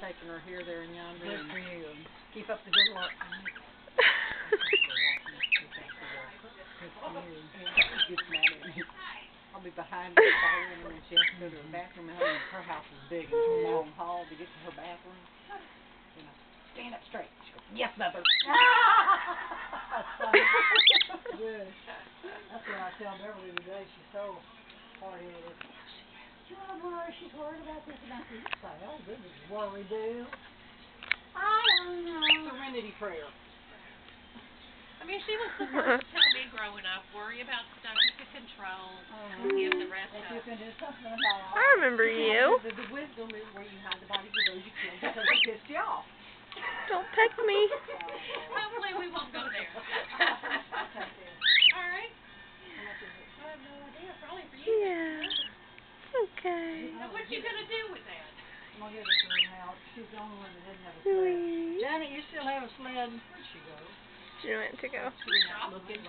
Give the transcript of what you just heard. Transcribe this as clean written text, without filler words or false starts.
taking her here, there, and yonder. Good for you. Keep up the good work. Good for you. She gets mad at me. I'll be behind her following her when she has to go to her bathroom. Her house is big and it's a long hall to get to her bathroom. You know, stand up straight. She goes, yes, mother. That's funny. Good. That's what I tell Beverly today. She's so hard-headed. She's worried about this and that. You say, oh, goodness, worry, do. I don't know. Serenity prayer. I mean, she was the first to tell me growing up, worry about stuff you could control, and give the rest If up. you can do something about it. I remember you. The wisdom is where you hide the bodies of those you killed because they pissed you off. Don't text me. Hopefully we won't go there. I'll take this. All right. How much is it? I have no idea. Probably for you. Yeah. Okay. Now, what you going to do with that? I'm going to give it to her now. She's the only one that didn't have a sled. Sweet. Janet, you still have a sled? Where'd she go? She went to go. She went out looking.